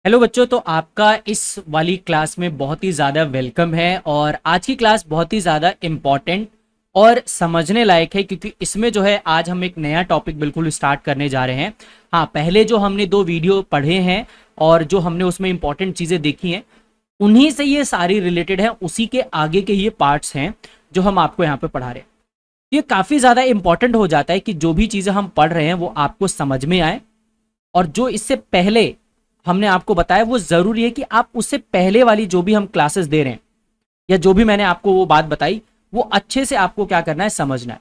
Hello बच्चों, तो आपका इस वाली क्लास में बहुत ही ज़्यादा वेलकम है। और आज की क्लास बहुत ही ज़्यादा इम्पॉर्टेंट और समझने लायक है, क्योंकि इसमें जो है आज हम एक नया टॉपिक बिल्कुल स्टार्ट करने जा रहे हैं। हाँ, पहले जो हमने 2 वीडियो पढ़े हैं और जो हमने उसमें इंपॉर्टेंट चीज़ें देखी हैं, उन्हीं से ये सारी रिलेटेड है। उसी के आगे के ये पार्ट्स हैं जो हम आपको यहाँ पे पढ़ा रहे हैं। ये काफ़ी ज़्यादा इंपॉर्टेंट हो जाता है कि जो भी चीज़ें हम पढ़ रहे हैं वो आपको समझ में आए, और जो इससे पहले हमने आपको बताया वो जरूरी है कि आप उससे पहले वाली जो भी हम क्लासेस दे रहे हैं या जो भी मैंने आपको वो बात बताई वो अच्छे से आपको क्या करना है, समझना है।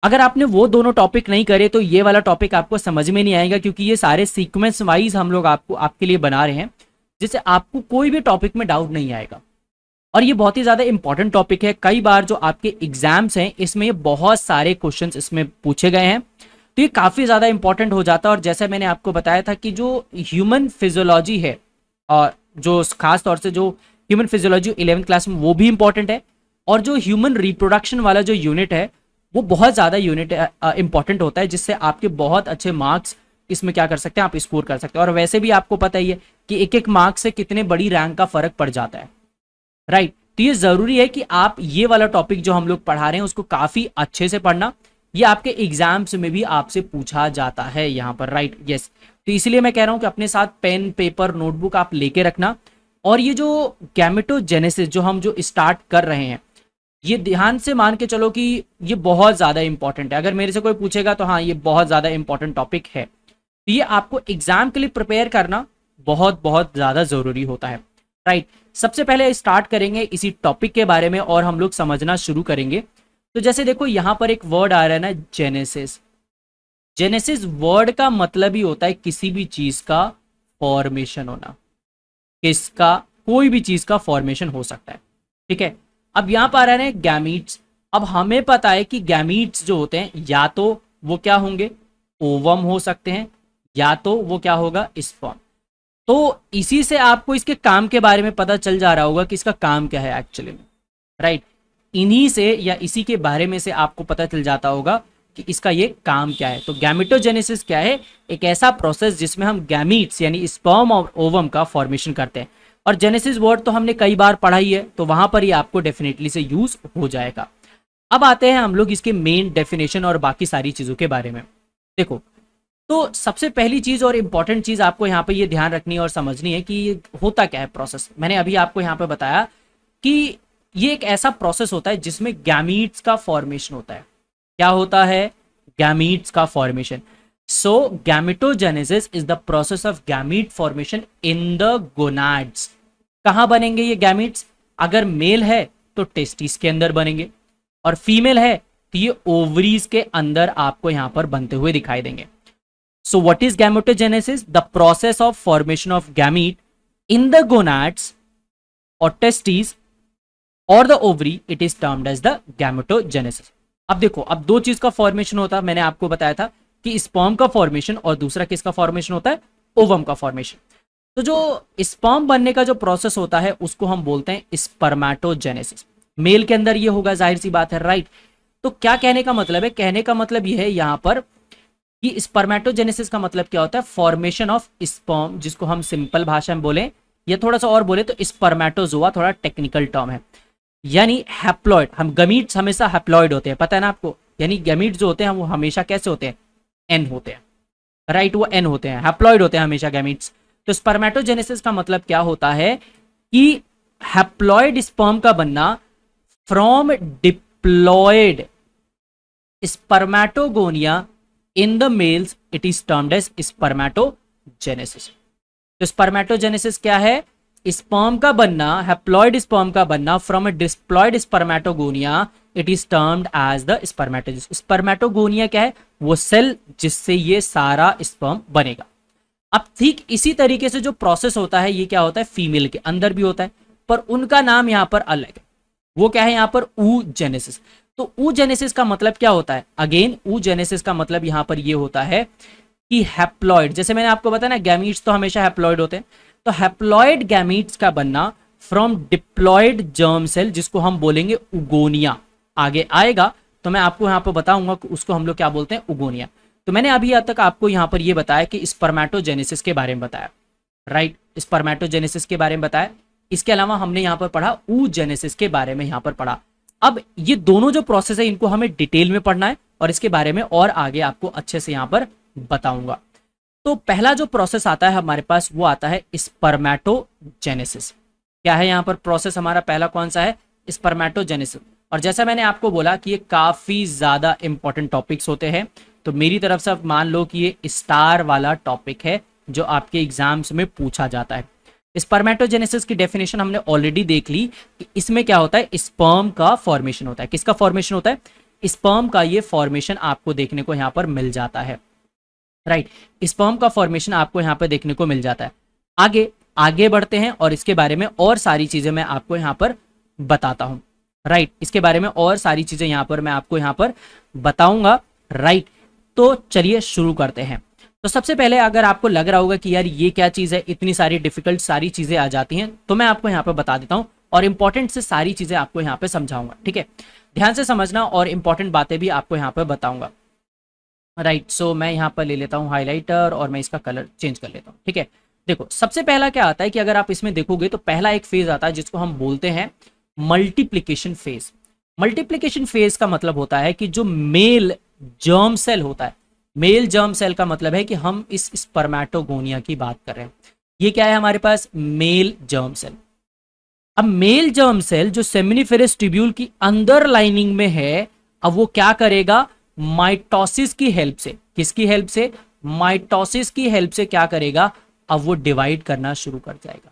अगर आपने वो दोनों टॉपिक नहीं करे तो ये वाला टॉपिक आपको समझ में नहीं आएगा, क्योंकि ये सारे सीक्वेंस वाइज हम लोग आपको आपके लिए बना रहे हैं, जिससे आपको कोई भी टॉपिक में डाउट नहीं आएगा। और ये बहुत ही ज्यादा इंपॉर्टेंट टॉपिक है। कई बार जो आपके एग्जाम्स हैं इसमें ये बहुत सारे क्वेश्चंस इसमें पूछे गए हैं, तो ये काफ़ी ज़्यादा इंपॉर्टेंट हो जाता है। और जैसे मैंने आपको बताया था कि जो ह्यूमन फिजियोलॉजी है, और जो खास तौर से जो ह्यूमन फिजियोलॉजी 11th क्लास में वो भी इंपॉर्टेंट है, और जो ह्यूमन रिप्रोडक्शन वाला जो यूनिट है वो बहुत ज़्यादा यूनिट इंपॉर्टेंट होता है, जिससे आपके बहुत अच्छे मार्क्स इसमें क्या कर सकते हैं, आप स्कोर कर सकते हैं। और वैसे भी आपको पता ही है कि एक एक मार्क्स से कितने बड़ी रैंक का फर्क पड़ जाता है, राइट। तो ये ज़रूरी है कि आप ये वाला टॉपिक जो हम लोग पढ़ा रहे हैं उसको काफ़ी अच्छे से पढ़ना। ये आपके एग्जाम्स में भी आपसे पूछा जाता है यहाँ पर, राइट, यस। तो इसलिए मैं कह रहा हूँ कि अपने साथ पेन पेपर नोटबुक आप लेके रखना। और ये जो गैमेटोजेनेसिस जो हम जो स्टार्ट कर रहे हैं, ये ध्यान से मान के चलो कि ये बहुत ज़्यादा इंपॉर्टेंट है। अगर मेरे से कोई पूछेगा तो हाँ, ये बहुत ज़्यादा इंपॉर्टेंट टॉपिक है। तो ये आपको एग्जाम के लिए प्रिपेयर करना बहुत बहुत ज़्यादा ज़रूरी होता है, राइट। सबसे पहले स्टार्ट करेंगे इसी टॉपिक के बारे में और हम लोग समझना शुरू करेंगे। तो जैसे देखो यहां पर एक वर्ड आ रहा है ना, जेनेसिस। जेनेसिस वर्ड का मतलब ही होता है किसी भी चीज का फॉर्मेशन होना। किसका? कोई भी चीज का फॉर्मेशन हो सकता है, ठीक है। अब यहां पर आ रहा है गैमीट्स। अब हमें पता है कि गैमीट्स जो होते हैं या तो वो क्या होंगे, ओवम हो सकते हैं, या तो वो क्या होगा, स्पर्म। तो इसी से आपको इसके काम के बारे में पता चल जा रहा होगा कि इसका काम क्या है एक्चुअली में, राइट। इन्हीं से या इसी के बारे में से आपको पता चल जाता होगा कि इसका ये काम क्या है। तो गैमेटोजेनेसिस क्या है? एक ऐसा प्रोसेस जिसमें हम गैमीट्स यानी स्पर्म और ओवम का फॉर्मेशन करते हैं। और जेनेसिस वर्ड तो हमने कई बार पढ़ा ही है, तो वहां पर ही आपको डेफिनेटली से यूज हो जाएगा। अब आते हैं हम लोग इसके मेन डेफिनेशन और बाकी सारी चीजों के बारे में। देखो, तो सबसे पहली चीज और इंपॉर्टेंट चीज आपको यहाँ पे ये ध्यान रखनी है और समझनी है कि ये होता क्या है प्रोसेस। मैंने अभी आपको यहाँ पे बताया कि ये एक ऐसा प्रोसेस होता है जिसमें गैमीट्स का फॉर्मेशन होता है। क्या होता है? गैमीट्स का formation. So gametogenesis is the process of gamete formation in the gonads. कहां बनेंगे ये गैमीट्स? अगर मेल है तो टेस्टिस के अंदर बनेंगे, और फीमेल है तो ये ओवरीज के अंदर आपको यहां पर बनते हुए दिखाई देंगे। So what is gametogenesis? The process of formation of gamete in the gonads or testes or the ovary. It is termed as the gametogenesis. अब देखो, अब दो चीज का फॉर्मेशन होता है। मैंने आपको बताया था कि स्पर्म का फॉर्मेशन और दूसरा किसका फॉर्मेशन होता है, ओवम का फॉर्मेशन। तो जो स्पर्म बनने का जो प्रोसेस होता है उसको हम बोलते हैं स्पर्मेटोजेनेसिस। मेल के अंदर ये होगा, जाहिर सी बात है, राइट। तो क्या कहने का मतलब है? कहने का मतलब यह है यहां पर कि स्पर्मेटोजेनेसिस का मतलब क्या होता है, फॉर्मेशन ऑफ स्पर्म, जिसको हम सिंपल भाषा में बोले या थोड़ा सा और बोले तो स्पर्मेटोजोआ, थोड़ा टेक्निकल टर्म है। यानी हैप्लॉइड, हम गमीट्स हमेशा हैप्लॉइड होते हैं, पता है ना आपको। यानी गमीट्स जो होते हैं वो हमेशा कैसे होते हैं, एन होते हैं, राइट, वो एन होते हैं, हैप्लॉइड होते हैं हमेशा गमीट्स। तो स्पर्मेटोजेनेसिस का मतलब क्या होता है कि हैप्लॉइड स्पर्म का बनना from diploid spermatogonia in the males, it is termed as spermatogenesis. तो स्पर्मेटोजेनेसिस क्या है? स्पर्म का बनना, हैप्लॉइड स्पर्म का बनना from a diploid spermatogonia, it is termed as the spermatogenesis. Spermatogonia क्या है? वो सेल जिससे ये सारा स्पर्म बनेगा। अब ठीक इसी तरीके से जो प्रोसेस होता है ये क्या होता है, फीमेल के अंदर भी होता है, पर उनका नाम यहां पर अलग है। वो क्या है यहां पर? oogenesis। तो oogenesis का मतलब क्या होता है? अगेन oogenesis का मतलब यहां पर ये होता है कि हैप्लॉइड, जैसे मैंने आपको बताया ना, गैमीट्स तो हमेशा हैप्लॉइड होते हैं, तो हैप्लॉइड गैमीट्स का बनना फ्रॉम डिप्लॉयड जर्म सेल, जिसको हम बोलेंगे उगोनिया। आगे आएगा तो मैं आपको यहां पर बताऊंगा कि उसको हम लोग क्या बोलते हैं, उगोनिया। तो मैंने अभी तक आपको यहां पर ये बताया कि स्पर्मेटोजेनेसिस के बारे में बताया, राइट, स्पर्मेटोजेनेसिस के बारे में बताया। इसके अलावा हमने यहाँ पर पढ़ा oogenesis के बारे में यहाँ पर पढ़ा। अब ये दोनों जो प्रोसेस है इनको हमें डिटेल में पढ़ना है और इसके बारे में और आगे आपको अच्छे से यहाँ पर बताऊंगा। तो पहला जो प्रोसेस आता है हमारे पास वो आता है स्पर्मेटोजेनेसिस। क्या है यहाँ पर प्रोसेस हमारा पहला कौन सा है? स्पर्मेटोजेनेसिस। और जैसा मैंने आपको बोला कि ये काफी ज्यादा इंपॉर्टेंट टॉपिक्स होते हैं, तो मेरी तरफ से मान लो कि ये स्टार वाला टॉपिक है जो आपके एग्जाम्स में पूछा जाता है। स्पर्मेटोजेनेसिस की डेफिनेशन हमने ऑलरेडी देख ली कि इसमें क्या होता है, स्पर्म का फॉर्मेशन होता है। किसका फॉर्मेशन होता है? स्पर्म का ये फॉर्मेशन आपको देखने को यहाँ पर मिल जाता है। राइट, स्पर्म का फॉर्मेशन आपको यहाँ पर देखने को मिल जाता है। आगे आगे बढ़ते हैं और इसके बारे में और सारी चीजें मैं आपको यहाँ पर बताता हूँ। राइट, इसके बारे में और सारी चीजें यहाँ पर मैं आपको यहाँ पर बताऊंगा। राइट, तो चलिए शुरू करते हैं। तो सबसे पहले अगर आपको लग रहा होगा कि यार ये क्या चीज है, इतनी सारी डिफिकल्ट सारी चीजें आ जाती हैं, तो मैं आपको यहाँ पर बता देता हूँ और इंपॉर्टेंट से सारी चीजें आपको यहाँ पे समझाऊंगा। ठीक है, ध्यान से समझना और इंपॉर्टेंट बातें भी आपको यहाँ पर बताऊंगा। राइट, सो मैं यहाँ पर ले लेता हूँ हाईलाइटर और मैं इसका कलर चेंज कर लेता हूँ। ठीक है, देखो सबसे पहला क्या आता है कि अगर आप इसमें देखोगे तो पहला एक फेज आता है जिसको हम बोलते हैं मल्टीप्लिकेशन फेज। मल्टीप्लिकेशन फेज का मतलब होता है कि जो मेल जर्म सेल होता है, मेल जर्म सेल का मतलब है कि हम इस स्पर्मेटोगोनिया की बात कर रहे हैं। ये क्या है हमारे पास? Male germ cell. अब मेल जर्म सेल जो सेमिनिफेरस ट्यूब्यूल की अंदर लाइनिंग में है, अब वो क्या करेगा? माइटोसिस की हेल्प से, किसकी हेल्प से? माइटोसिस की हेल्प से क्या करेगा? अब वो डिवाइड करना शुरू कर जाएगा।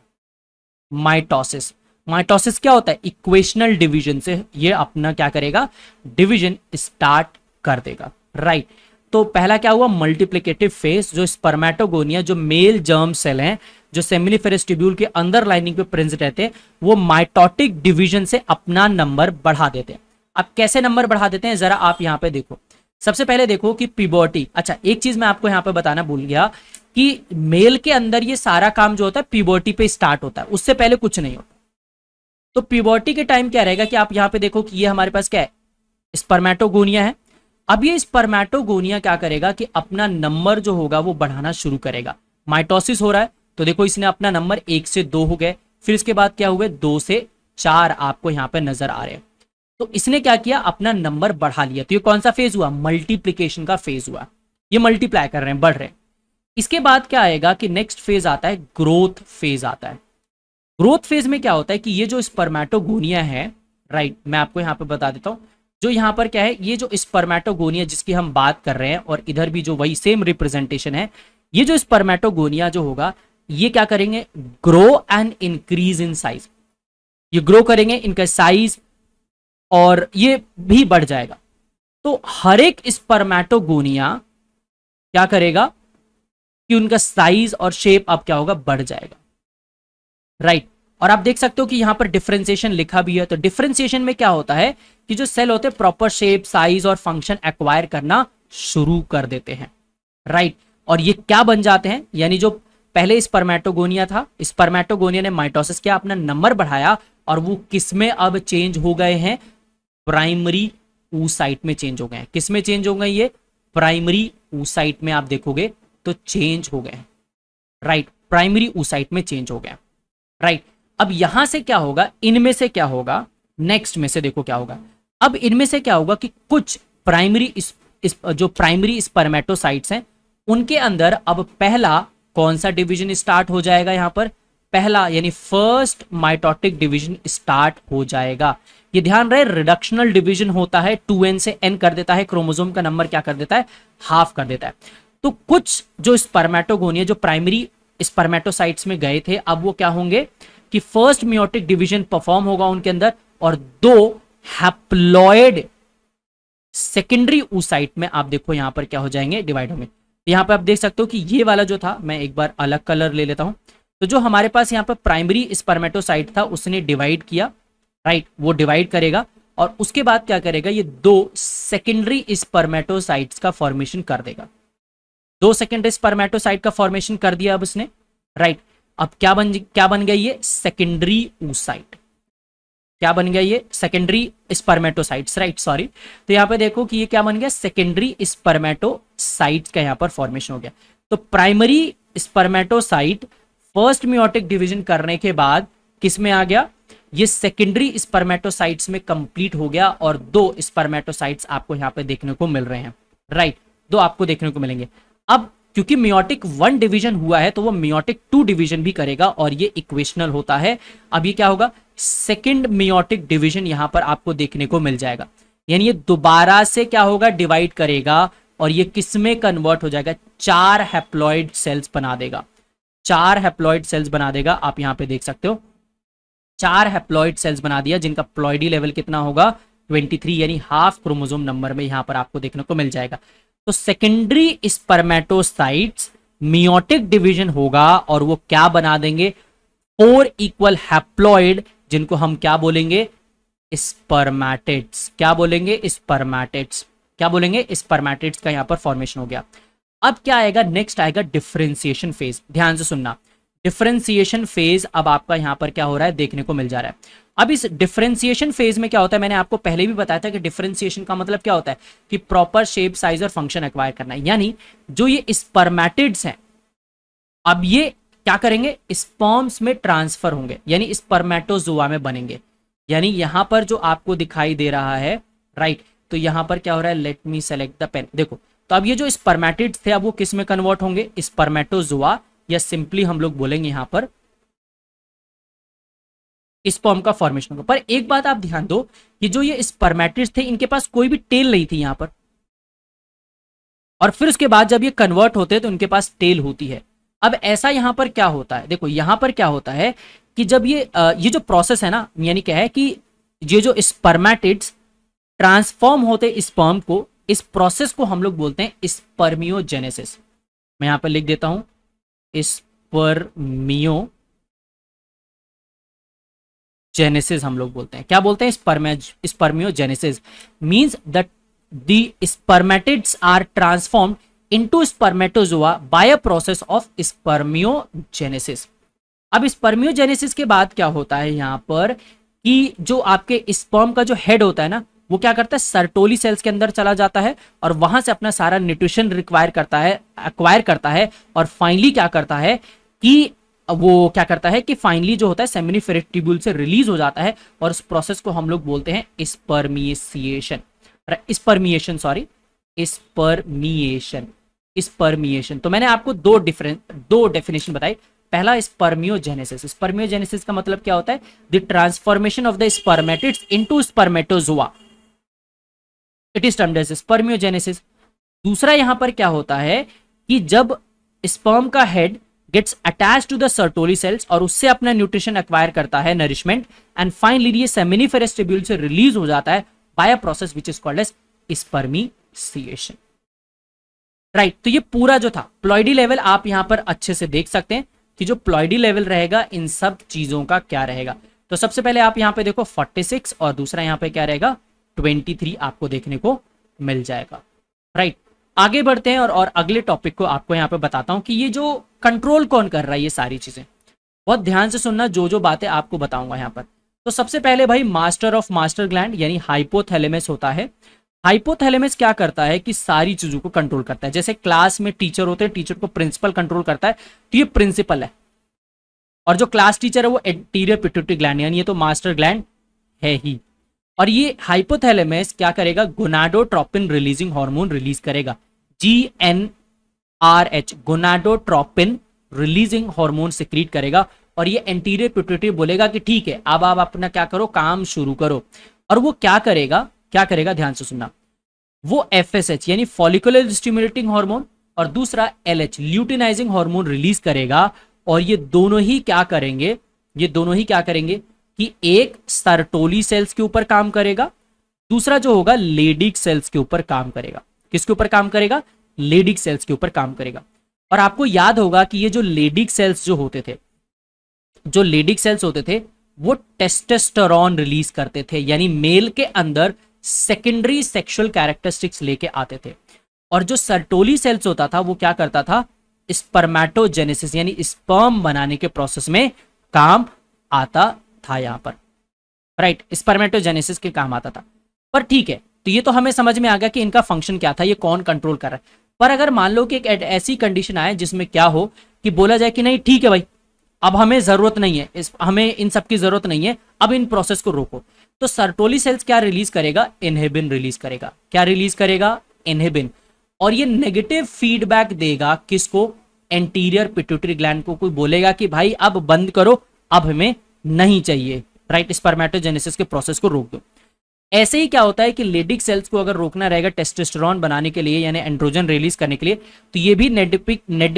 माइटोसिस, माइटोसिस क्या होता है? इक्वेशनल डिवीजन से ये अपना क्या करेगा? डिवीजन स्टार्ट कर देगा। राइट, तो पहला क्या हुआ? Multiplicative phase. जो स्पर्मेटोगोनिया, जो मेल जर्म सेल हैं जो सेमिनिफेरस ट्यूब्यूल के अंदर लाइनिंग पे प्रेजेंट रहते हैं, वो माइटोटिक डिवीजन से अपना नंबर बढ़ा देते हैं। अब कैसे नंबर बढ़ा देते हैं जरा आप यहां पे देखो। सबसे पहले देखो कि प्यूबर्टी। अच्छा, एक चीज मैं आपको यहां पे बताना भूल गया कि मेल के अंदर ये सारा काम जो होता है प्यूबर्टी पे स्टार्ट होता है, उससे पहले कुछ नहीं होता। तो प्यूबर्टी के टाइम क्या रहेगा कि आप यहां पे देखो कि ये हमारे पास क्या है? स्पर्मेटोगोनिया है। अब ये स्पर्मेटोगोनिया क्या करेगा कि अपना नंबर जो होगा वो बढ़ाना शुरू करेगा। माइटोसिस हो रहा है तो देखो इसने अपना नंबर 1 से 2 हो गए, फिर इसके बाद क्या हुए? 2 से 4 आपको यहां पे नजर आ रहे हैं। तो इसने क्या किया? अपना नंबर बढ़ा लिया। तो ये कौन सा फेज हुआ? मल्टीप्लिकेशन का फेज हुआ। ये मल्टीप्लाई कर रहे हैं, बढ़ रहे हैं। इसके बाद क्या आएगा कि नेक्स्ट फेज आता है ग्रोथ फेज आता है। ग्रोथ फेज में क्या होता है कि ये जो स्पर्मेटोगोनिया है, राइट, मैं आपको यहाँ पे बता देता हूँ। जो यहाँ पर क्या है, ये जो स्पर्मेटोगोनिया जिसकी हम बात कर रहे हैं और इधर भी जो वही सेम रिप्रेजेंटेशन है, ये जो स्पर्मेटोगोनिया जो होगा ये क्या करेंगे? Grow and increase in size. ये ग्रो करेंगे, इनका साइज और ये भी बढ़ जाएगा। तो हर एक स्पर्मेटोगोनिया क्या करेगा कि उनका साइज और शेप अब क्या होगा? बढ़ जाएगा। राइट, और आप देख सकते हो कि यहां पर डिफरेंशिएशन लिखा भी है। तो डिफरेंशिएशन में क्या होता है कि जो सेल होते हैं प्रॉपर शेप, साइज और फंक्शन एक्वायर करना शुरू कर देते हैं। राइट, और ये क्या बन जाते हैं? यानी जो पहले स्पर्मेटोगोनिया था, स्पर्मेटोगोनिया ने माइटोसिस किया, अपना नंबर बढ़ाया और वो किसमें अब चेंज हो गए हैं? प्राइमरी oocyte में चेंज हो गए हैं। किस में चेंज हो गए? ये प्राइमरी oocyte में आप देखोगे तो चेंज हो गए। राइट, प्राइमरी oocyte में चेंज हो गए। राइट, अब यहां से क्या होगा? इनमें से क्या होगा? नेक्स्ट में से देखो क्या होगा। अब इनमें से क्या होगा कि कुछ प्राइमरी जो प्राइमरी स्पर्मेटोसाइट्स हैं उनके अंदर अब पहला कौन सा डिवीजन स्टार्ट हो जाएगा? यहां पर पहला यानी फर्स्ट माइटोटिक डिवीजन स्टार्ट हो जाएगा। ये ध्यान रहे, रिडक्शनल डिवीजन होता है, 2n से n कर देता है, क्रोमोसोम का नंबर क्या कर देता है? हाफ कर देता है। तो कुछ जो स्पर्मेटोगोनिया जो प्राइमरी स्पर्मेटोसाइट्स में गए थे, अब वो क्या होंगे कि फर्स्ट मियोटिक डिवीजन परफॉर्म होगा उनके अंदर और 2 हैप्लॉइड सेकेंडरी oocyte में आप देखो यहां पर क्या हो जाएंगे? डिवाइड होंगे। यहां पे आप देख सकते हो कि ये वाला जो था, मैं एक बार अलग कलर ले लेता हूं। तो जो हमारे पास यहाँ पर प्राइमरी स्पर्मेटोसाइट था उसने डिवाइड किया। राइट, वो डिवाइड करेगा और उसके बाद क्या करेगा? ये 2 सेकेंडरी स्पर्मेटोसाइट्स का फॉर्मेशन कर देगा। 2 सेकेंडरी स्पर्मेटोसाइट का फॉर्मेशन कर दिया अब उसने। राइट, अब क्या बन गया? ये सेकेंडरी oocyte। क्या बन गया? ये सेकेंडरी स्पर्मेटोसाइट्स। Right, sorry. तो यहाँ पे देखो कि ये क्या बन गया? सेकेंडरी स्पर्मेटोसाइट्स का यहाँ पर फॉर्मेशन हो गया। तो primary spermatocyte first meiotic division करने के बाद किस में आ गया, ये सेकेंडरी स्पर्मेटोसाइट्स में कंप्लीट हो गया और 2 स्पर्मेटोसाइट्स आपको यहाँ पे देखने को मिल रहे हैं, राइट, 2 आपको देखने को मिलेंगे। अब क्योंकि मियोटिक 1 डिवीजन हुआ है तो वो मियोटिक 2 डिवीजन भी करेगा और ये इक्वेशनल होता है। अब ये क्या होगा, सेकेंड मियोटिक डिवीजन यहां पर आपको देखने को मिल जाएगा, यानी ये दोबारा से क्या होगा, डिवाइड करेगा और ये किस में कन्वर्ट हो जाएगा, 4 हैप्लॉइड सेल्स बना देगा, 4 हैप्लॉइड सेल्स बना देगा। आप यहां पे देख सकते हो 4 हैप्लॉइड सेल्स बना दिया जिनका प्लॉइडी लेवल कितना होगा, 23, यानी हाफ क्रोमोसोम नंबर में यहां पर आपको देखने को मिल जाएगा। तो सेकेंडरी स्पर्मेटोसाइट्स मियोटिक डिवीजन होगा और वो क्या बना देंगे, 4 इक्वल हैप्लॉइड, जिनको हम क्या बोलेंगे, स्पर्मेटिड्स। क्या बोलेंगे, स्पर्मेटिड्स। क्या बोलेंगे, स्पर्मेटिड्स का यहां पर फॉर्मेशन हो गया। अब क्या आएगा, नेक्स्ट आएगा डिफरेंशिएशन फेज। ध्यान से सुनना, डिफरेंशिएशन फेज अब आपका यहां पर क्या हो रहा है, देखने को मिल जा रहा है। अब इस डिफरेंशिएशन फेज में क्या होता है, मैंने आपको पहले भी बताया था कि डिफरेंशिएशन का मतलब क्या होता है कि प्रॉपर शेप, साइज और फंक्शन एक्वायर करना है। यानी जो ये स्पर्मेटिड्स हैं अब ये क्या करेंगे, स्पर्म्स में ट्रांसफर होंगे, यानी स्पर्मेटोजोआ में बनेंगे। यानी यहां पर जो आपको दिखाई दे रहा है, राइट, तो यहां पर क्या हो रहा है, let me select the pen. देखो, तो अब ये जो स्पर्मेटिड्स थे अब वो किस में कन्वर्ट होंगे, स्पर्मेटोजोआ, या सिंपली हम लोग बोलेंगे यहां पर स्पर्म का फॉर्मेशन होगा। पर एक बात आप ध्यान दो कि जो ये स्पर्मेटिड्स थे इनके पास कोई भी टेल नहीं थी यहां पर, और फिर उसके बाद जब ये कन्वर्ट होते हैं तो उनके पास टेल होती है। अब ऐसा यहां पर क्या होता है, देखो यहां पर क्या होता है कि जब ये जो प्रोसेस है ना, यानी क्या है कि ये जो स्पर्मेटिड्स ट्रांसफॉर्म होते स्पर्म को, इस प्रोसेस को हम लोग बोलते हैं स्पर्मियोजेनेसिस। मैं यहां पर लिख देता हूं, स्पर्मियोजेनेसिस हम लोग बोलते हैं। क्या बोलते हैं, spermiogenesis means that the spermatids are transformed into spermatozoa by a process of spermiogenesis. अब स्पर्मियोजेनेसिस के बाद क्या होता है यहां पर कि जो आपके स्पर्म का जो हेड होता है ना, वो क्या करता है, सर्टोली सेल्स के अंदर चला जाता है और वहां से अपना सारा न्यूट्रिशन एक्वायर करता है और फाइनली क्या करता है कि वो क्या करता है कि फाइनली जो होता है सेमिनिफेरस ट्यूब्यूल से रिलीज हो जाता है और उस प्रोसेस को हम लोग बोलते हैं स्पर्मिएशन। स्पर्मिएशन। तो मैंने आपको दो डेफिनेशन बताई। पहला स्पर्मियोजेनेसिस। स्पर्मियोजेनेसिस का मतलब क्या होता है, the transformation of the spermatids into spermatozoa, it is termed as spermiogenesis. दूसरा यहां पर क्या होता है कि जब स्पर्म का head gets attach to the Sertoli cells और उससे अपना न्यूट्रिशन एक्वायर करता है, नरिशमेंट, एंड फाइनली ये सेमिनिफेरस ट्यूब्यूल से रिलीज हो जाता है by a process which is called as spermiation. Right, तो ये पूरा जो था प्लॉइडी लेवल आप यहां पर अच्छे से देख सकते हैं कि जो प्लॉइडी लेवल रहेगा इन सब चीजों का क्या रहेगा। तो सबसे पहले आप यहां पे देखो 46 और दूसरा यहां पे क्या रहेगा 23 आपको देखने को मिल जाएगा। राइट, आगे बढ़ते हैं और अगले टॉपिक को आपको यहां पे बताता हूं कि ये जो कंट्रोल कौन कर रहा है ये सारी चीजें। बहुत ध्यान से सुनना जो बातें आपको बताऊंगा यहां पर। तो सबसे पहले भाई मास्टर ऑफ मास्टर ग्लैंड यानी हाइपोथैलेमस होता है। हाइपोथैलेमस क्या करता है कि सारी चीजों को कंट्रोल करता है। जैसे क्लास में टीचर होते हैं, टीचर को प्रिंसिपल कंट्रोल करता है, तो ये प्रिंसिपल है। और जो क्लास टीचर है वो एंटीरियर पिट्यूटरी ग्लैंड, यानी ये तो मास्टर ग्लैंड है ही। और ये हाइपोथैलेमस क्या करेगा, गोनाडोट्रोपिन रिलीजिंग हार्मोन रिलीज करेगा, GnRH, gonadotropin releasing hormone secrete करेगा। और ये एंटीरियर पिट्यूटरी बोलेगा कि ठीक है अब आप अपना क्या करो, काम शुरू करो। और वो क्या करेगा, ध्यान से सुनना, वो FSH यानी फॉलिकुलर स्टिमुलेटिंग हार्मोन और दूसरा LH ल्यूटिनाइजिंग हार्मोन रिलीज करेगा। और ये दोनों ही क्या करेंगे कि एक सर्टोली सेल्स के ऊपर काम करेगा, दूसरा जो होगा लेडिक सेल्स के ऊपर काम करेगा। किसके ऊपर काम करेगा, लेडिक सेल्स के ऊपर काम करेगा। और आपको याद होगा कि ये जो लेडिक सेल्स होते थे वो टेस्टोस्टेरोन रिलीज करते थे, यानी मेल के अंदर सेकेंडरी सेक्सुअल कैरेक्टरिस्टिक्स लेके आते थे। और जो सर्टोली सेल्स होता था वो क्या करता था, स्पर्मेटोजेनेसिस यानी स्पर्म बनाने के प्रोसेस में काम आता था यहां पर। राइट, स्पर्मेटोजेनेसिस के काम आता था। पर ठीक है, तो ये तो हमें समझ में आ गया कि इनका फंक्शन क्या था, ये कौन कंट्रोल कर रहा है। पर अगर मान लो कि एक ऐसी कंडीशन आए जिसमें क्या हो कि बोला जाए कि नहीं ठीक है भाई अब हमें जरूरत नहीं है, हमें इन सब की जरूरत नहीं है, अब इन प्रोसेस को रोको। तो सर्टोली सेल्स क्या रिलीज करेगा, इनहिबिन रिलीज करेगा। क्या रिलीज करेगा, इनहिबिन। और ये नेगेटिव फीडबैक देगा किसको, एंटीरियर पिट्यूटरी ग्लैंड को। कोई बोलेगा कि भाई अब बंद करो, अब हमें नहीं चाहिए, राइट, स्पर्मेटोजेनेसिस के प्रोसेस को रोक दो। ऐसे ही क्या होता है कि लेडिक सेल्स को अगर रोकना रहेगा टेस्टोस्टेरोन बनाने के लिए यानी एंड्रोजन रिलीज करने के लिए, तो ये भी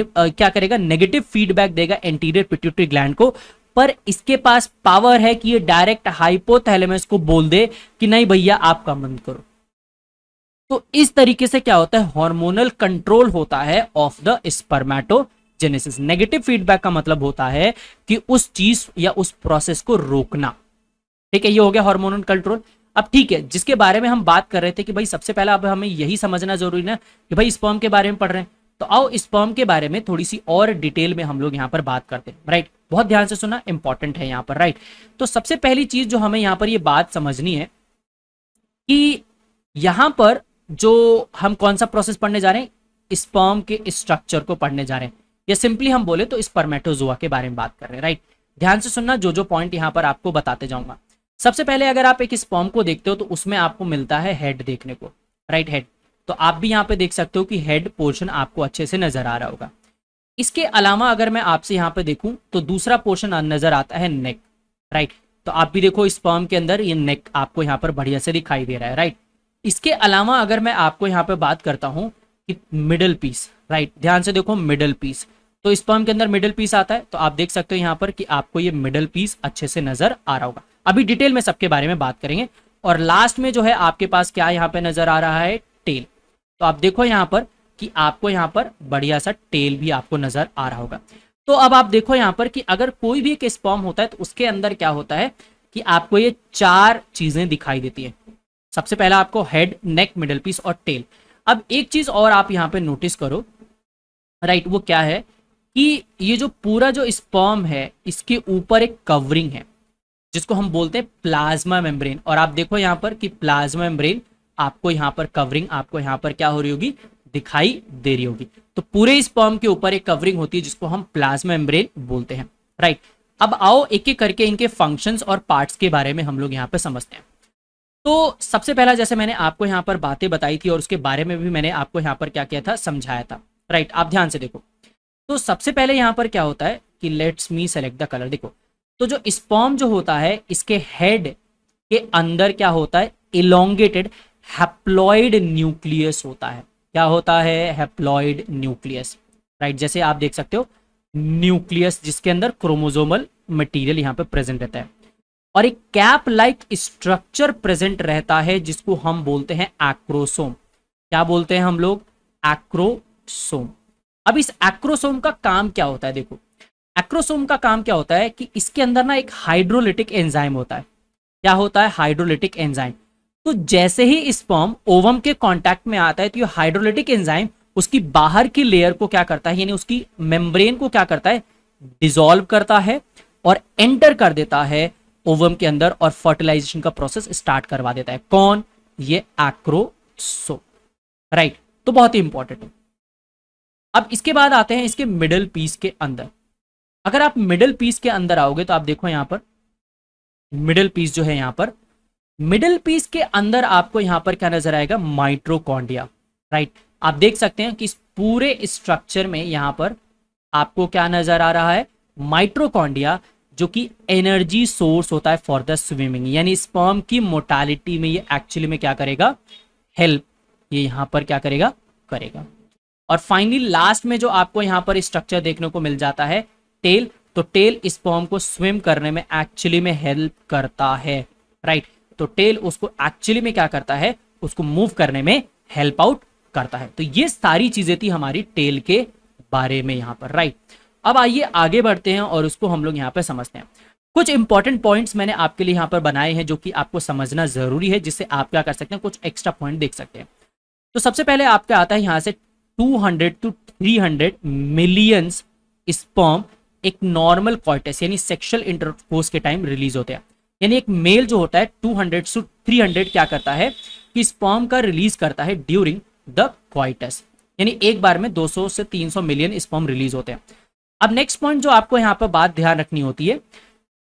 क्या करेगा, नेगेटिव फीडबैक देगा एंटीरियर पिट्यूटरी ग्लैंड को। पर इसके पास पावर है कि ये डायरेक्ट हाइपोथैलेमस को बोल दे कि नहीं भैया आप काम बंद करो। तो इस तरीके से क्या होता है, हार्मोनल कंट्रोल होता है of the spermatogenesis. Negative feedback का मतलब होता है कि उस चीज या उस प्रोसेस को रोकना। ठीक है, ये हो गया हार्मोनल कंट्रोल। अब ठीक है, जिसके बारे में हम बात कर रहे थे कि भाई सबसे पहला अब हमें यही समझना जरूरी ना कि भाई स्पर्म के बारे में पढ़ रहे हैं, तो आओ स्पर्म के बारे में थोड़ी सी और डिटेल में हम लोग यहाँ पर बात करते हैं, राइट। बहुत ध्यान से सुनना, इंपॉर्टेंट है यहाँ पर, राइट। तो सबसे पहली चीज जो हमें यहाँ पर ये बात समझनी है कि यहाँ पर जो हम कौन सा प्रोसेस पढ़ने जा रहे हैं, स्पर्म के स्ट्रक्चर को पढ़ने जा रहे हैं, या सिंपली हम बोले तो स्पर्मेटोजोआ के बारे में बात कर रहे हैं, राइट। ध्यान से सुनना, जो जो पॉइंट यहाँ पर आपको बताते जाऊंगा। सबसे पहले अगर आप एक स्पर्म को देखते हो तो उसमें आपको मिलता है हेड देखने को, राइट, हेड। तो आप भी यहाँ पे देख सकते हो कि हेड पोर्शन आपको अच्छे से नजर आ रहा होगा। इसके अलावा अगर मैं आपसे यहाँ पे देखूं तो दूसरा पोर्शन नजर आता है नेक, राइट। तो आप भी देखो स्पर्म के अंदर ये नेक आपको यहाँ पर बढ़िया से दिखाई दे रहा है, राइट। इसके अलावा अगर मैं आपको यहाँ पे बात करता हूँ कि मिडल पीस, राइट, ध्यान से देखो मिडल पीस, तो स्पर्म के अंदर मिडल पीस आता है। तो आप देख सकते हो यहाँ पर कि आपको ये मिडल पीस अच्छे से नजर आ रहा होगा। अभी डिटेल में सबके बारे में बात करेंगे। और लास्ट में जो है आपके पास क्या यहाँ पे नजर आ रहा है, टेल। तो आप देखो यहाँ पर कि आपको यहाँ पर बढ़िया सा टेल भी आपको नजर आ रहा होगा। तो अब आप देखो यहाँ पर कि अगर कोई भी एक स्पर्म होता है तो उसके अंदर क्या होता है कि आपको ये चार चीजें दिखाई देती है। सबसे पहला आपको हेड, नेक, मिडल पीस और टेल। अब एक चीज और आप यहाँ पे नोटिस करो, राइट, वो क्या है कि ये जो पूरा जो स्पर्म है इसके ऊपर एक कवरिंग है जिसको हम बोलते हैं प्लाज्मा मेम्ब्रेन। और आप देखो यहाँ पर कि प्लाज्मा मेम्ब्रेन आपको यहाँ पर कवरिंग आपको यहाँ पर क्या हो रही होगी, दिखाई दे रही होगी। तो पूरे स्पर्म के ऊपर एक कवरिंग होती है जिसको हम प्लाज्मा मेम्ब्रेन बोलते हैं, राइट। अब आओ एक एक करके इनके फंक्शंस और पार्ट्स के बारे में हम लोग यहाँ पे समझते हैं। तो सबसे पहला जैसे मैंने आपको यहाँ पर बातें बताई थी और उसके बारे में भी मैंने आपको यहाँ पर क्या किया था, समझाया था, राइट। आप ध्यान से देखो। तो सबसे पहले यहाँ पर क्या होता है कि let's me select the colour. देखो, तो जो स्पर्म जो होता है इसके हेड के अंदर क्या होता है, इलोंगेटेड हैप्लॉइड न्यूक्लियस होता है। क्या होता है, हैप्लॉइड न्यूक्लियस, राइट। जैसे आप देख सकते हो न्यूक्लियस जिसके अंदर क्रोमोसोमल मटेरियल यहाँ पे प्रेजेंट रहता है और एक कैप लाइक स्ट्रक्चर प्रेजेंट रहता है जिसको हम बोलते हैं एक्रोसोम। क्या बोलते हैं हम लोग, एक्रोसोम। अब इस एक्रोसोम का काम क्या होता है, देखो एक्रोसोम का काम क्या होता है कि इसके अंदर ना एक हाइड्रोलिटिक एंजाइम होता है। क्या होता है, हाइड्रोलिटिक एंजाइम। तो जैसे ही स्पर्म ओवम के कांटेक्ट में आता है तो ये हाइड्रोलिटिक एंजाइम उसकी बाहर की लेयर को क्या करता है, यानी उसकी मेम्ब्रेन को क्या करता है, डिसॉल्व करता है और एंटर कर देता है ओवम के अंदर और फर्टिलाइजेशन का प्रोसेस स्टार्ट करवा देता है। कौन, ये एक्रोसोम, राइट। तो बहुत ही इंपॉर्टेंट है। अब इसके बाद आते हैं इसके मिडल पीस के अंदर। अगर आप मिडल पीस के अंदर आओगे तो आप देखो यहां पर मिडल पीस जो है, यहां पर मिडल पीस के अंदर आपको यहां पर क्या नजर आएगा, माइट्रोकॉन्ड्रिया, राइट। आप देख सकते हैं कि इस पूरे स्ट्रक्चर में यहां पर आपको क्या नजर आ रहा है, माइट्रोकॉन्ड्रिया, जो कि एनर्जी सोर्स होता है फॉर द स्विमिंग, यानी स्पर्म की मोटालिटी में ये एक्चुअली में क्या करेगा, हेल्प, ये यहां पर क्या करेगा, करेगा। और फाइनली लास्ट में जो आपको यहां पर स्ट्रक्चर देखने को मिल जाता है, टेल। तो टेल स्पर्म को स्विम करने में एक्चुअली में हेल्प करता है, राइट। तो टेल उसको एक्चुअली में क्या करता है, उसको मूव करने में हेल्प आउट करता है। तो ये सारी चीजें थी हमारी टेल के बारे में यहां पर, राइट। अब आइए आगे बढ़ते हैं और उसको हम लोग यहाँ पे समझते हैं। कुछ इंपॉर्टेंट पॉइंट्स मैंने आपके लिए यहाँ पर बनाए हैं जो कि आपको समझना जरूरी है, जिससे आप क्या कर सकते हैं, कुछ एक्स्ट्रा पॉइंट देख सकते हैं। तो सबसे पहले आपका आता है यहाँ से 200 to 300 मिलियन स्पर्म एक नॉर्मल कॉइटस यानी सेक्सुअल इंटरकोर्स के टाइम रिलीज होते हैं। यानी एक मेल जो होता है 200 to 300 क्या करता है कि स्पर्म का रिलीज करता है ड्यूरिंग द कॉइटस, यानी एक बार में 200 से 300 मिलियन स्पर्म रिलीज होते हैं। अब नेक्स्ट पॉइंट जो आपको यहाँ पर बात ध्यान रखनी होती है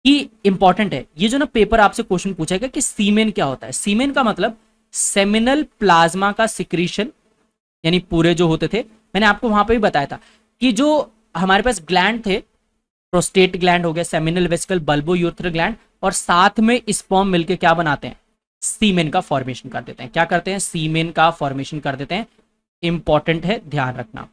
कि इंपॉर्टेंट है, ये जो ना पेपर आपसे क्वेश्चन पूछेगा कि सीमेन क्या होता है। सीमेन का मतलब सेमिनल प्लाज्मा का सिक्रीशन, यानी पूरे जो होते थे, मैंने आपको वहां पे भी बताया था कि जो हमारे पास ग्लैंड थे, प्रोस्टेट ग्लैंड हो गया, seminal vesicle, bulbo urethral gland, और साथ में स्पर्म मिलके क्या बनाते हैं, सीमेन का फॉर्मेशन कर देते हैं। क्या करते हैं, सीमेन का फॉर्मेशन कर देते हैं। इंपॉर्टेंट है, ध्यान रखना,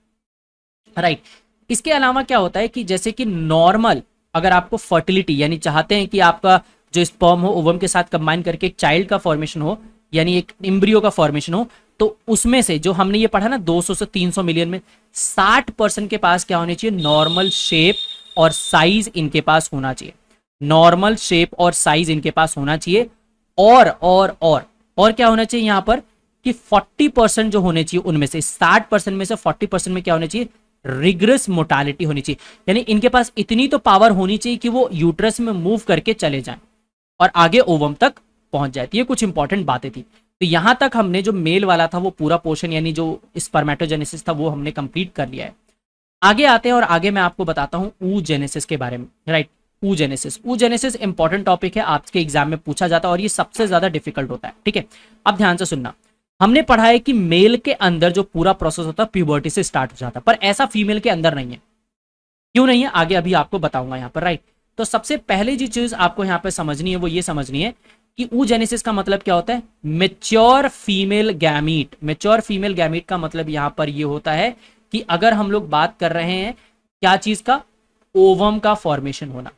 राइट। इसके अलावा क्या होता है कि जैसे कि नॉर्मल अगर आपको फर्टिलिटी, यानी चाहते हैं कि आपका जो स्पर्म हो ओवम के साथ कंबाइन करके एक चाइल्ड का फॉर्मेशन हो, यानी एक एम्ब्रियो का फॉर्मेशन हो, तो उसमें से जो हमने ये पढ़ा ना 200 से 300 मिलियन में 60% के पास क्या होनी चाहिए, नॉर्मल शेप और साइज इनके पास होना चाहिए। नॉर्मल शेप और साइज इनके पास होना चाहिए। और क्या होना चाहिए यहां पर कि 40% जो होने चाहिए उनमें से, 60% में से 40% में क्या होना चाहिए, रिग्रेस मोटालिटी होनी चाहिए। यानी इनके पास इतनी तो पावर होनी चाहिए कि वो यूट्रस में मूव करके चले जाएं और आगे ओवम तक पहुंच जाए। ये कुछ इंपॉर्टेंट बातें थी। तो यहां तक हमने जो मेल वाला था वो पूरा पोर्शन, यानी जो स्पर्मेटोजेनेसिस था वो हमने कंप्लीट कर लिया है। आगे आते हैं और आगे मैं आपको बताता हूं oogenesis के बारे में, राइट। oogenesis इंपॉर्टेंट टॉपिक है, आपके एग्जाम में पूछा जाता है और ये सबसे ज्यादा डिफिकल्ट होता है, ठीक है। अब ध्यान से सुनना, हमने पढ़ा है कि मेल के अंदर जो पूरा प्रोसेस होता है प्यूबर्टी से स्टार्ट हो जाता है, पर ऐसा फीमेल के अंदर नहीं है। क्यों नहीं है, आगे अभी आपको बताऊंगा यहाँ पर, राइट। तो सबसे पहले जो चीज आपको यहाँ पे समझनी है वो ये समझनी है कि oogenesis का मतलब क्या होता है, mature female gamete. Mature female gamete का मतलब यहां पर ये होता है कि अगर हम लोग बात कर रहे हैं क्या चीज का, ओवम का फॉर्मेशन होना।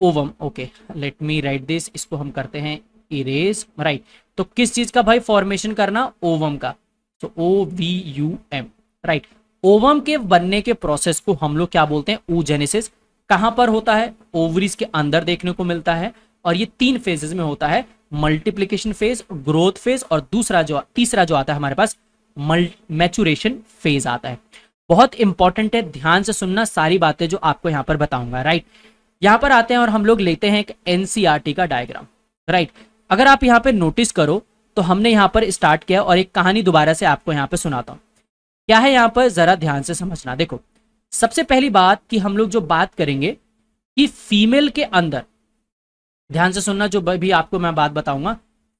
Ovum, okay, let me right this, इसको हम करते हैं इरेज, राइट। तो किस चीज का भाई फॉर्मेशन करना, ओवम का, तो OVUM, राइट। ओवम के बनने के प्रोसेस को हम लोग क्या बोलते हैं, oogenesis। कहां पर होता है, ओवरीज के अंदर देखने को मिलता है, और ये 3 फेजेस में होता है, मल्टीप्लिकेशन फेज, ग्रोथ फेज, और तीसरा जो आता है हमारे पास मैचुरेशन फेज आता है। बहुत इंपॉर्टेंट है, ध्यान से सुनना सारी बातें जो आपको यहां पर बताऊंगा, राइट। यहां पर आते हैं और हम लोग लेते हैं एक NCERT का डायग्राम, राइट। अगर आप यहां पे नोटिस करो तो हमने यहां पर स्टार्ट किया और एक कहानी दोबारा से आपको यहां पे सुनाता हूं। क्या है यहां पर, जरा ध्यान से समझना। देखो, सबसे पहली बात कि हम लोग जो बात करेंगे कि फीमेल के अंदर, ध्यान से सुनना जो भी आपको मैं बात बताऊंगा,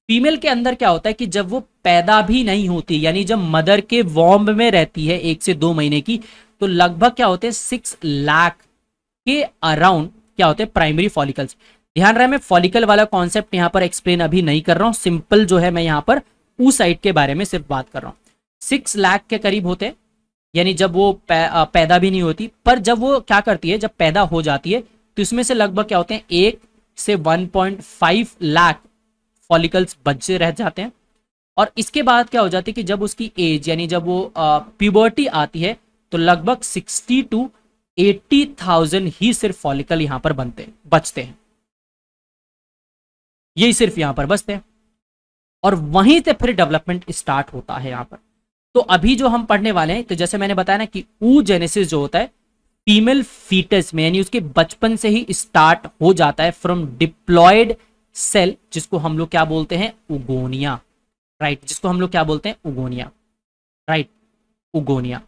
फीमेल के अंदर क्या होता है कि जब वो पैदा भी नहीं होती, यानी जब मदर के वॉम्ब में रहती है 1 से 2 महीने की, तो लगभग क्या होते हैं 6 लाख के अराउंड क्या होते हैं प्राइमरी फॉलिकल्स। ध्यान रहे, मैं फॉलिकल वाला कॉन्सेप्ट यहां पर एक्सप्लेन अभी नहीं कर रहा हूं, सिंपल जो है मैं यहां पर oocyte के बारे में सिर्फ बात कर रहा हूं। 6 लाख के करीब होते हैं, यानी जब वो पैदा भी नहीं होती, पर जब वो क्या करती है, जब पैदा हो जाती है तो इसमें से लगभग क्या होते हैं 1 से 1.5 लाख फॉलिकल्स बचे रह जाते हैं। और इसके बाद क्या हो जाती है कि जब उसकी एज, यानी जब वो प्यूबर्टी आती है, तो लगभग 60 to 80,000 ही सिर्फ फॉलिकल यहां पर बचते हैं, यही सिर्फ यहां पर बचते हैं, और वहीं से फिर डेवलपमेंट स्टार्ट होता है यहां पर। तो अभी जो हम पढ़ने वाले हैं, तो जैसे मैंने बताया ना कि oogenesis जो होता है फीमेल फीटस में, यानी उसके बचपन से ही स्टार्ट हो जाता है फ्रॉम डिप्लॉयड सेल, जिसको हम लोग क्या बोलते हैं, उगोनिया, राइट। जिसको हम लोग क्या बोलते हैं, उगोनिया, राइट, उगोनिया।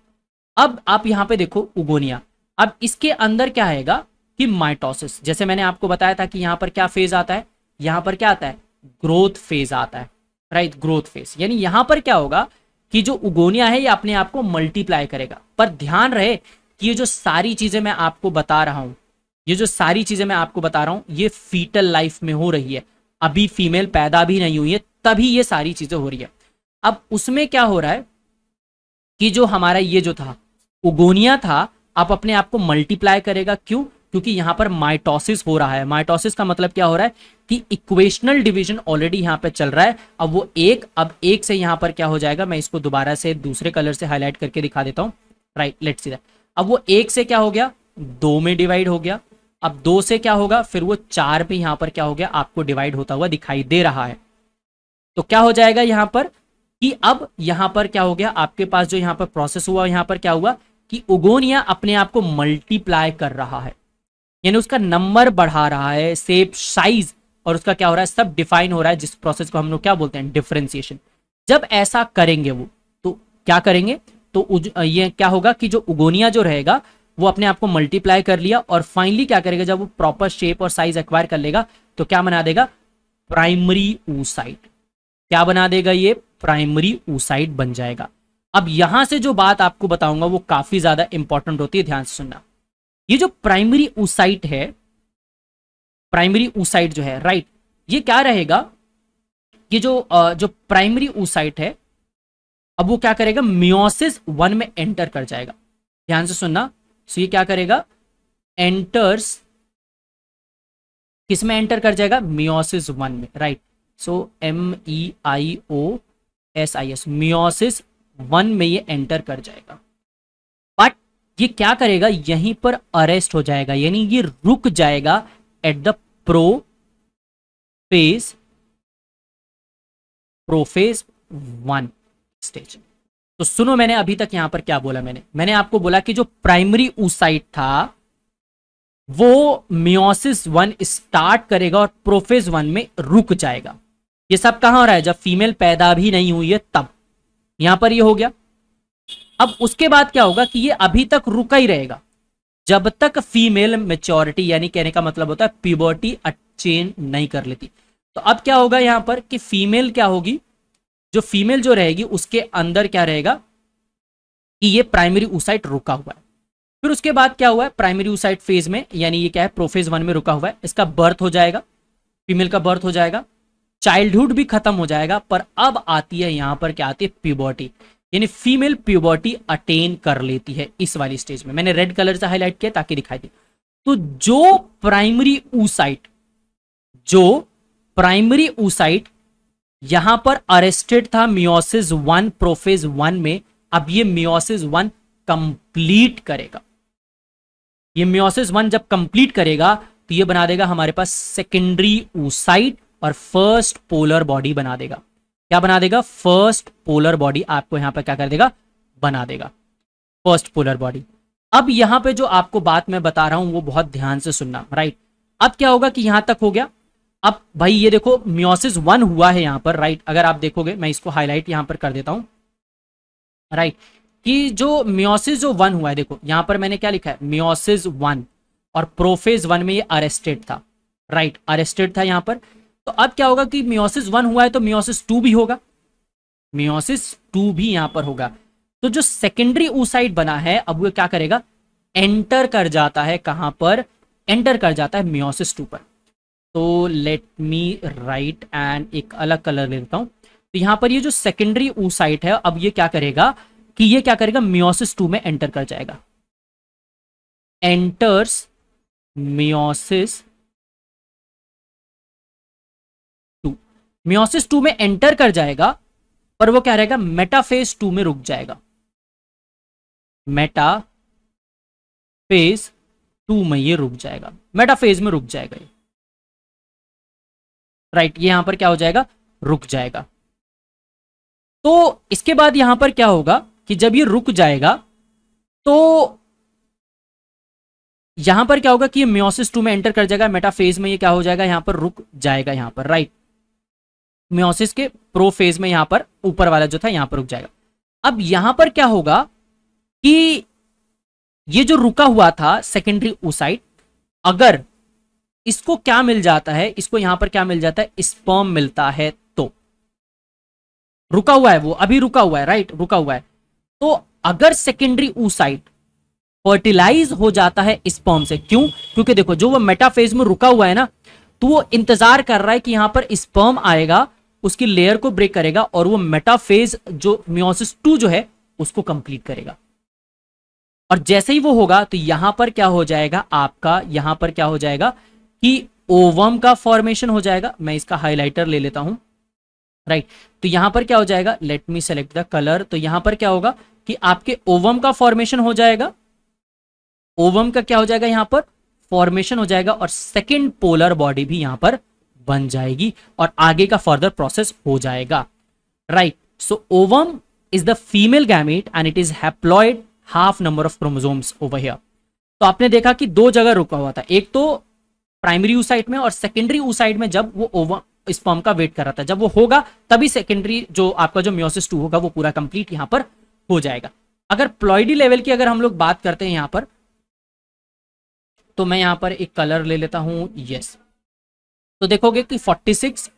अब आप यहां पे देखो उगोनिया, अब इसके अंदर क्या आएगा कि माइटोसिस। जैसे मैंने आपको बताया था कि यहां पर क्या फेज आता है, यहां पर क्या आता है, ग्रोथ फेज आता है, राइट, ग्रोथ फेज। यानी यहां पर क्या होगा कि जो उगोनिया है ये अपने आप को मल्टीप्लाई करेगा। पर ध्यान रहे कि ये जो सारी चीजें मैं आपको बता रहा हूं, ये फीटल लाइफ में हो रही है, अभी फीमेल पैदा भी नहीं हुई है, तभी ये सारी चीजें हो रही है। अब उसमें क्या हो रहा है कि जो हमारा ये जो था उगोनिया था, आप अपने आप को मल्टीप्लाई करेगा। क्यों? क्योंकि यहां पर माइटोसिस हो रहा है। माइटोसिस का मतलब क्या हो रहा है कि इक्वेशनल डिवीजन ऑलरेडी यहां पे चल रहा है। अब वो एक से यहां पर क्या हो जाएगा, मैं इसको दोबारा से दूसरे कलर से हाईलाइट करके दिखा देता हूं, राइट, लेट्स सी दैट। अब वो 1 से क्या हो गया, 2 में डिवाइड हो गया। अब 2 से क्या होगा, फिर वो 4 पे यहां पर क्या हो गया, आपको डिवाइड होता हुआ दिखाई दे रहा है। तो क्या हो जाएगा यहां पर कि अब यहां पर क्या हो गया, आपके पास जो यहां पर प्रोसेस हुआ, यहां पर क्या हुआ कि उगोनिया अपने आप को मल्टीप्लाई कर रहा है, यानी उसका नंबर बढ़ा रहा है, शेप, साइज, और उसका क्या हो रहा है, सब डिफाइन हो रहा है, जिस प्रोसेस को हम लोग क्या बोलते हैं, डिफरेंशिएशन। जब ऐसा करेंगे वो, तो क्या करेंगे, तो ये क्या होगा कि जो उगोनिया जो रहेगा वो अपने आप को मल्टीप्लाई कर लिया और फाइनली क्या करेगा, जब वो प्रॉपर शेप और साइज एक्वायर कर लेगा तो क्या बना देगा, प्राइमरी oocyte। क्या बना देगा, ये प्राइमरी oocyte बन जाएगा। अब यहां से जो बात आपको बताऊंगा वो काफी ज्यादा इंपॉर्टेंट होती है, ध्यान से सुनना। ये जो प्राइमरी oocyte है, प्राइमरी oocyte जो है, राइट, ये क्या रहेगा, ये जो प्राइमरी oocyte है, अब वो क्या करेगा, मियोसिस 1 में एंटर कर जाएगा। ध्यान से सुनना। सो ये क्या करेगा, एंटर्स, किस में एंटर कर जाएगा, मियोसिस 1 में, राइट। सो MEIOSIS, मियोसिस 1 में ये एंटर कर जाएगा। बट ये क्या करेगा, यहीं पर अरेस्ट हो जाएगा, यानी ये रुक जाएगा एट द प्रोफेज 1 स्टेज। तो सुनो, मैंने अभी तक यहां पर क्या बोला, मैंने आपको बोला कि जो प्राइमरी oocyte था वो मियोसिस 1 स्टार्ट करेगा और प्रोफेज 1 में रुक जाएगा। ये सब कहां हो रहा है, जब फीमेल पैदा भी नहीं हुई है तब। यहां पर ये हो गया। अब उसके बाद क्या होगा कि ये अभी तक रुका ही रहेगा जब तक फीमेल मेच्योरिटी, यानी कहने का मतलब होता है प्यूबर्टी अटेन नहीं कर लेती। तो अब क्या होगा यहां पर कि फीमेल क्या होगी, जो फीमेल जो रहेगी उसके अंदर क्या रहेगा कि ये प्राइमरी oocyte रुका हुआ है। फिर उसके बाद क्या हुआ है, प्राइमरी oocyte फेज में, यानी ये क्या है, प्रोफेज 1 में रुका हुआ है, इसका बर्थ हो जाएगा, फीमेल का बर्थ हो जाएगा, चाइल्डहुड भी खत्म हो जाएगा। पर अब आती है यहां पर क्या आती है, प्यूबर्टी, यानी फीमेल प्यूबर्टी अटेन कर लेती है इस वाली स्टेज में। मैंने रेड कलर से हाईलाइट किया ताकि दिखाई दे। तो जो प्राइमरी oocyte यहां पर अरेस्टेड था मियोसिस 1 प्रोफेज 1 में, अब ये मियोसिस 1 कंप्लीट करेगा। ये मियोसिस 1 जब कंप्लीट करेगा तो ये बना देगा हमारे पास सेकेंडरी oocyte और फर्स्ट पोलर बॉडी बना देगा। क्या बना देगा, फर्स्ट पोलर बॉडी आपको यहां पर क्या कर देगा, बना देगा, फर्स्ट पोलर बॉडी। अब यहां पे जो आपको बात मैं बता रहा हूं वो बहुत ध्यान से सुनना, राइट। अब क्या होगा कि यहां तक हो गया। अब भाई ये देखो मियोसिस 1 हुआ है यहां पर, राइट। अगर आप देखोगे, मैं इसको हाईलाइट यहां पर कर देता हूं, राइट, कि जो मियोसिस जो 1 हुआ है, देखो यहां पर मैंने क्या लिखा है, मियोसिस 1 और प्रोफेज 1 में ये अरेस्टेड था, राइट, अरेस्टेड था यहां पर। तो अब क्या होगा कि मियोसिस 1 हुआ है तो मियोसिस 2 भी होगा, मियोसिस 2 भी यहां पर होगा। तो जो सेकेंडरी oocyte बना है अब वो क्या करेगा, एंटर कर जाता है, कहां पर एंटर कर जाता है, मियोसिस 2 पर। तो लेट मी राइट एंड एक अलग कलर ले लेता हूं। तो यहां पर ये जो सेकेंडरी oocyte है अब ये क्या करेगा कि ये क्या करेगा, मियोसिस 2 में एंटर कर जाएगा, एंटर्स मियोसिस 2। मियोसिस 2 में एंटर कर जाएगा पर वो क्या रहेगा, मेटाफेज 2 में रुक जाएगा, मेटाफेज 2 में ये रुक जाएगा, मेटाफेज में रुक जाएगा ये, राइट। ये यहां पर क्या हो जाएगा, रुक जाएगा। तो इसके बाद यहां पर क्या होगा कि जब ये रुक जाएगा तो यहां पर क्या होगा कि ये मियोसिस 2 में एंटर कर जाएगा, मेटाफेज में ये क्या हो जाएगा, यहां पर रुक जाएगा, यहां पर, राइट। मियोसिस के प्रोफेज में यहां पर ऊपर वाला जो था यहां पर रुक जाएगा। अब यहां पर क्या होगा कि ये जो रुका हुआ था सेकेंडरी oocyte, अगर इसको क्या मिल जाता है, इसको यहां पर क्या मिल जाता है, स्पर्म मिलता है, तो रुका हुआ है, वो अभी रुका हुआ है, राइट, रुका हुआ है। तो अगर सेकेंडरी oocyte फर्टिलाइज हो जाता है स्पर्म से, क्यों, क्योंकि देखो जो वो मेटाफेज में रुका हुआ है ना, तो वो इंतजार कर रहा है कि यहां पर स्पर्म आएगा, उसकी लेयर को ब्रेक करेगा और वो मेटाफेज जो मियोसिस 2 जो है उसको कंप्लीट करेगा। और जैसे ही वो होगा तो यहां पर क्या हो जाएगा आपका, यहां पर क्या हो जाएगा कि ओवम का फॉर्मेशन हो जाएगा। मैं इसका हाइलाइटर ले लेता हूं, राइट। तो यहां पर क्या हो जाएगा, late me select the colour. तो यहां पर क्या होगा कि आपके ओवम का फॉर्मेशन हो जाएगा, ओवम का क्या हो जाएगा, यहां पर फॉर्मेशन हो जाएगा और सेकेंड पोलर बॉडी भी यहां पर बन जाएगी और आगे का फर्दर प्रोसेस हो जाएगा, right. So ovum is the female gamete and it is haploid half number of chromosomes over here. तो आपने देखा कि दो जगह रुका हुआ था, एक तो प्राइमरी oocyte में और सेकेंडरी oocyte में, जब वो ओवम स्पर्म का वेट कर रहा था, जब वो होगा तभी सेकेंडरी जो आपका जो मियोसिस 2 होगा वो पूरा कंप्लीट यहां पर हो जाएगा। अगर प्लॉइडी लेवल की अगर हम लोग बात करते हैं यहां पर, तो मैं यहां पर एक कलर ले लेता हूं, यस। तो देखोगे कि 46,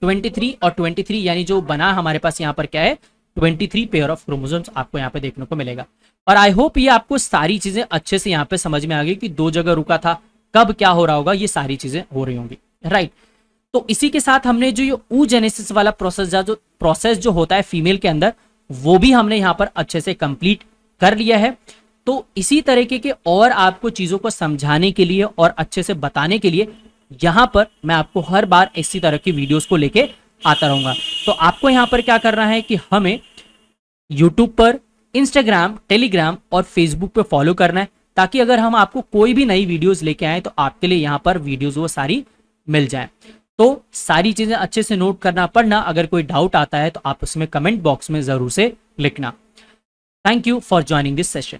23 और 23 यानी जो बना हमारे पास यहाँ पर क्या है, 23 पेयर ऑफ क्रोमोसोम्स आपको यहाँ पे देखने को मिलेगा। और आई होप ये आपको सारी चीजें अच्छे से यहाँ पे समझ में आ गई कि 2 जगह रुका था, कब क्या हो रहा होगा, ये सारी चीजें हो रही होंगी, राइट। तो इसी के साथ हमने जो ये oogenesis वाला प्रोसेस जो होता है फीमेल के अंदर, वो भी हमने यहाँ पर अच्छे से कंप्लीट कर लिया है। तो इसी तरीके के और आपको चीजों को समझाने के लिए और अच्छे से बताने के लिए यहां पर मैं आपको हर बार इसी तरह की वीडियोस को लेके आता रहूंगा। तो आपको यहां पर क्या करना है कि हमें यूट्यूब पर, इंस्टाग्राम, टेलीग्राम और फेसबुक पे फॉलो करना है, ताकि अगर हम आपको कोई भी नई वीडियोस लेके आए तो आपके लिए यहां पर वीडियोस वो सारी मिल जाए। तो सारी चीजें अच्छे से नोट करना, पढ़ना, अगर कोई डाउट आता है तो आप उसमें कमेंट बॉक्स में जरूर से लिखना। Thank you for joining this session.